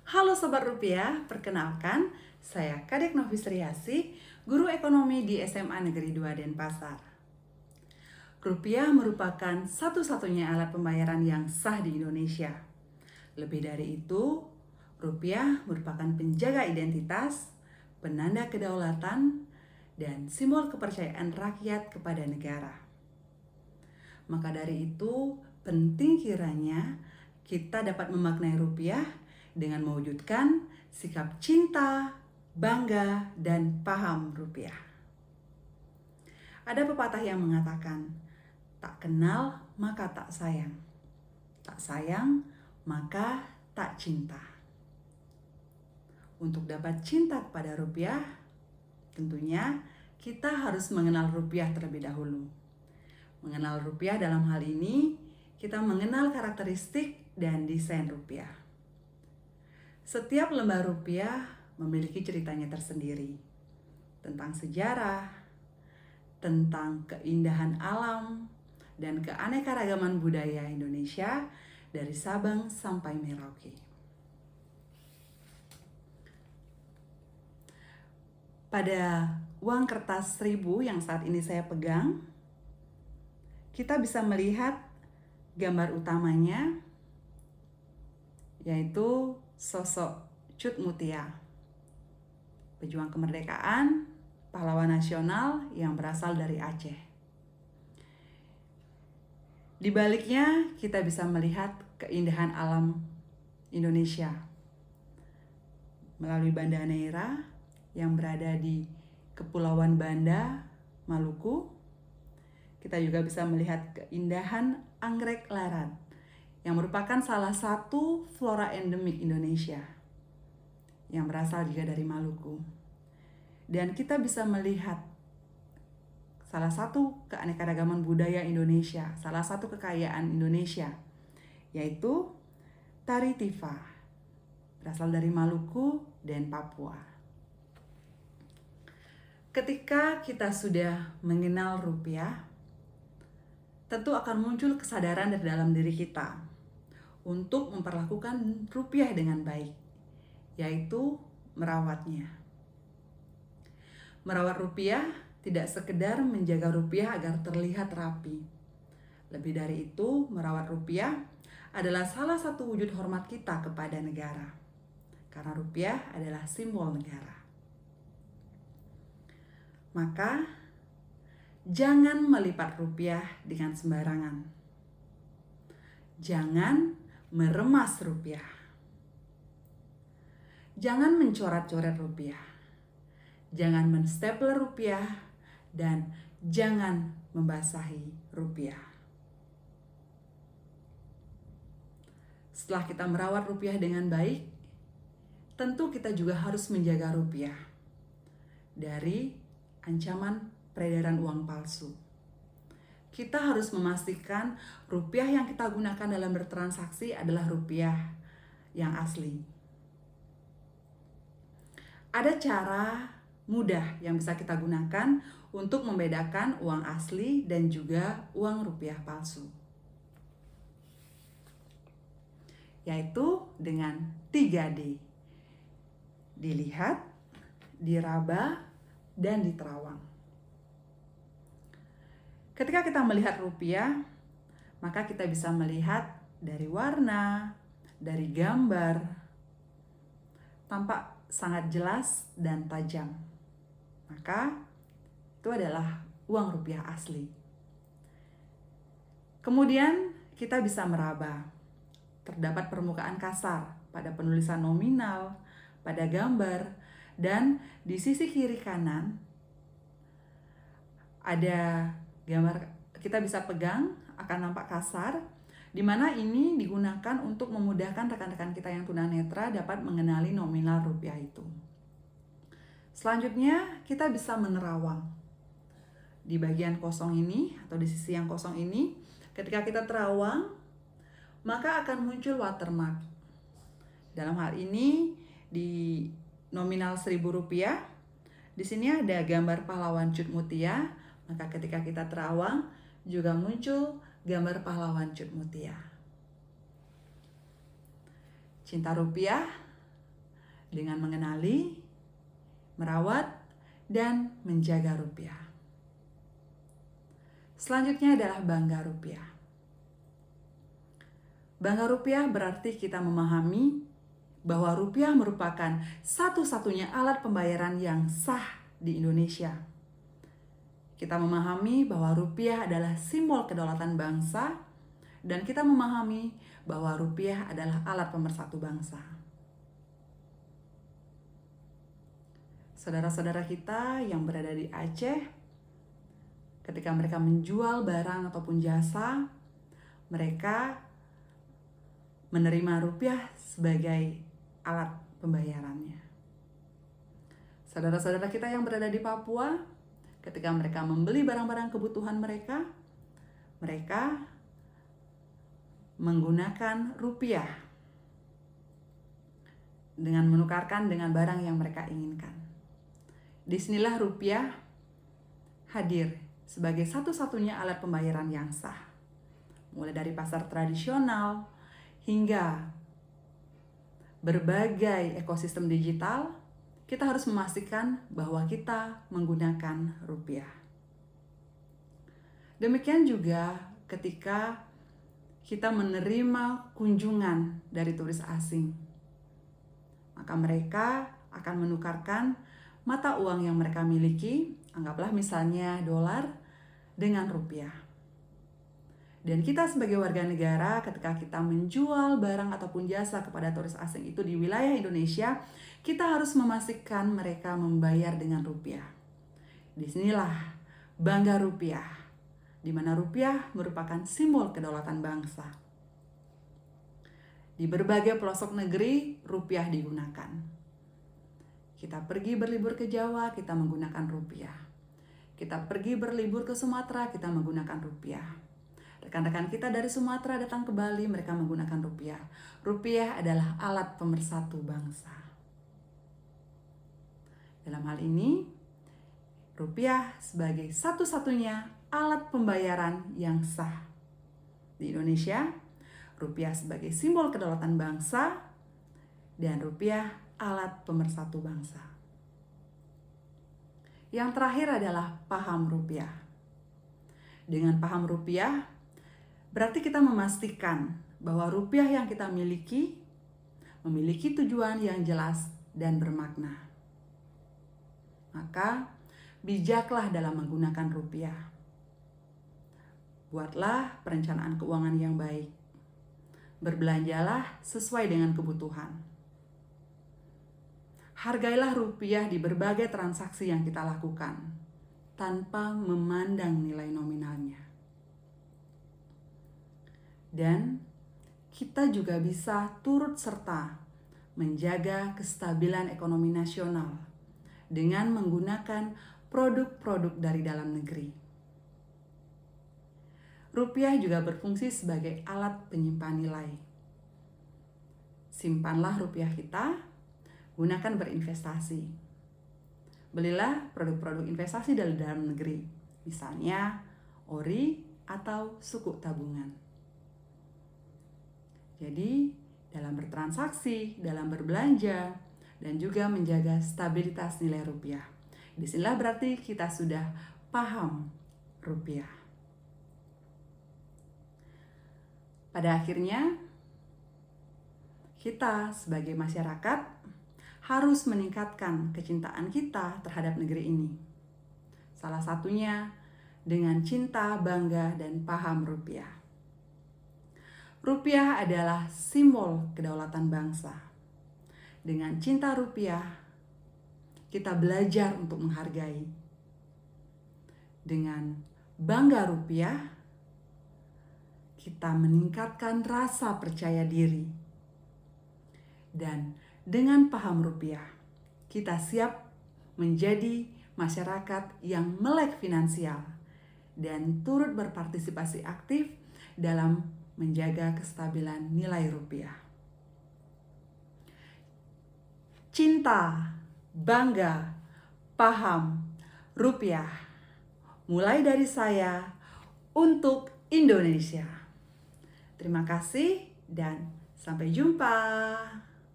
Halo Sobat Rupiah, perkenalkan saya Kadek Novi Sriasi, guru ekonomi di SMA Negeri 2 Denpasar. Rupiah merupakan satu-satunya alat pembayaran yang sah di Indonesia. Lebih dari itu, rupiah merupakan penjaga identitas, penanda kedaulatan, dan simbol kepercayaan rakyat kepada negara. Maka dari itu, penting kiranya kita dapat memaknai rupiah dengan mewujudkan sikap cinta, bangga, dan paham rupiah. Ada pepatah yang mengatakan, tak kenal maka tak sayang, tak sayang maka tak cinta. Untuk dapat cinta kepada rupiah, tentunya kita harus mengenal rupiah terlebih dahulu. Mengenal rupiah dalam hal ini, kita mengenal karakteristik dan desain rupiah. Setiap lembar rupiah memiliki ceritanya tersendiri tentang sejarah, tentang keindahan alam, dan keanekaragaman budaya Indonesia dari Sabang sampai Merauke. Pada uang kertas 1000 yang saat ini saya pegang, kita bisa melihat gambar utamanya, yaitu sosok Cut Mutia, pejuang kemerdekaan, pahlawan nasional yang berasal dari Aceh. Di baliknya kita bisa melihat keindahan alam Indonesia melalui Banda Neira yang berada di Kepulauan Banda, Maluku. Kita juga bisa melihat keindahan anggrek larat yang merupakan salah satu flora endemik Indonesia yang berasal juga dari Maluku. Dan kita bisa melihat salah satu keanekaragaman budaya Indonesia, salah satu kekayaan Indonesia, yaitu tari tifa, berasal dari Maluku dan Papua. Ketika kita sudah mengenal rupiah, tentu akan muncul kesadaran dari dalam diri kita untuk memperlakukan rupiah dengan baik, yaitu merawatnya. Merawat rupiah tidak sekedar menjaga rupiah agar terlihat rapi. Lebih dari itu, merawat rupiah adalah salah satu wujud hormat kita kepada negara, karena rupiah adalah simbol negara. Maka, jangan melipat rupiah dengan sembarangan. Jangan meremas rupiah. Jangan mencoret-coret rupiah. Jangan menstapler rupiah dan jangan membasahi rupiah. Setelah kita merawat rupiah dengan baik, tentu kita juga harus menjaga rupiah dari ancaman peredaran uang palsu. Kita harus memastikan rupiah yang kita gunakan dalam bertransaksi adalah rupiah yang asli. Ada cara mudah yang bisa kita gunakan untuk membedakan uang asli dan juga uang rupiah palsu, yaitu dengan 3D. Dilihat, diraba, dan diterawang. Ketika kita melihat rupiah, maka kita bisa melihat dari warna, dari gambar, tampak sangat jelas dan tajam. Maka itu adalah uang rupiah asli. Kemudian kita bisa meraba. Terdapat permukaan kasar pada penulisan nominal, pada gambar, dan di sisi kiri kanan ada gambar, kita bisa pegang, akan nampak kasar, di mana ini digunakan untuk memudahkan rekan-rekan kita yang tunanetra dapat mengenali nominal rupiah itu. Selanjutnya kita bisa menerawang. Di bagian kosong ini atau di sisi yang kosong ini, ketika kita terawang, maka akan muncul watermark. Dalam hal ini di nominal Rp1.000, di sini ada gambar pahlawan Cut Mutia, maka ketika kita terawang juga muncul gambar pahlawan Cut Mutia. Cinta rupiah dengan mengenali, merawat, dan menjaga rupiah. Selanjutnya adalah bangga rupiah. Bangga rupiah berarti kita memahami bahwa rupiah merupakan satu-satunya alat pembayaran yang sah di Indonesia. Kita memahami bahwa rupiah adalah simbol kedaulatan bangsa, dan kita memahami bahwa rupiah adalah alat pemersatu bangsa. Saudara-saudara kita yang berada di Aceh, ketika mereka menjual barang ataupun jasa, mereka menerima rupiah sebagai alat pembayarannya. Saudara-saudara kita yang berada di Papua, ketika mereka membeli barang-barang kebutuhan mereka, mereka menggunakan rupiah dengan menukarkan dengan barang yang mereka inginkan. Disinilah rupiah hadir sebagai satu-satunya alat pembayaran yang sah. Mulai dari pasar tradisional hingga berbagai ekosistem digital, kita harus memastikan bahwa kita menggunakan rupiah. Demikian juga ketika kita menerima kunjungan dari turis asing, maka mereka akan menukarkan mata uang yang mereka miliki, anggaplah misalnya dolar, dengan rupiah. Dan kita sebagai warga negara, ketika kita menjual barang ataupun jasa kepada turis asing itu di wilayah Indonesia, kita harus memastikan mereka membayar dengan rupiah. Disinilah bangga rupiah, di mana rupiah merupakan simbol kedaulatan bangsa. Di berbagai pelosok negeri, rupiah digunakan. Kita pergi berlibur ke Jawa, kita menggunakan rupiah. Kita pergi berlibur ke Sumatera, kita menggunakan rupiah. Rekan-rekan kita dari Sumatera datang ke Bali, mereka menggunakan rupiah. Rupiah adalah alat pemersatu bangsa. Dalam hal ini, rupiah sebagai satu-satunya alat pembayaran yang sah. Di Indonesia, rupiah sebagai simbol kedaulatan bangsa, dan rupiah alat pemersatu bangsa. Yang terakhir adalah paham rupiah. Dengan paham rupiah, berarti kita memastikan bahwa rupiah yang kita miliki memiliki tujuan yang jelas dan bermakna. Maka, bijaklah dalam menggunakan rupiah. Buatlah perencanaan keuangan yang baik. Berbelanjalah sesuai dengan kebutuhan. Hargailah rupiah di berbagai transaksi yang kita lakukan, tanpa memandang nilai nominalnya. Dan kita juga bisa turut serta menjaga kestabilan ekonomi nasional dengan menggunakan produk-produk dari dalam negeri. Rupiah juga berfungsi sebagai alat penyimpan nilai. Simpanlah rupiah kita, gunakan berinvestasi. Belilah produk-produk investasi dari dalam negeri, misalnya ori atau sukuk tabungan. Jadi, dalam bertransaksi, dalam berbelanja, dan juga menjaga stabilitas nilai rupiah. Disinilah berarti kita sudah paham rupiah. Pada akhirnya, kita sebagai masyarakat harus meningkatkan kecintaan kita terhadap negeri ini. Salah satunya dengan cinta, bangga, dan paham rupiah. Rupiah adalah simbol kedaulatan bangsa. Dengan cinta rupiah, kita belajar untuk menghargai. Dengan bangga rupiah, kita meningkatkan rasa percaya diri. Dan dengan paham rupiah, kita siap menjadi masyarakat yang melek finansial dan turut berpartisipasi aktif dalam menjaga kestabilan nilai rupiah. Cinta, bangga, paham rupiah. Mulai dari saya untuk Indonesia. Terima kasih dan sampai jumpa.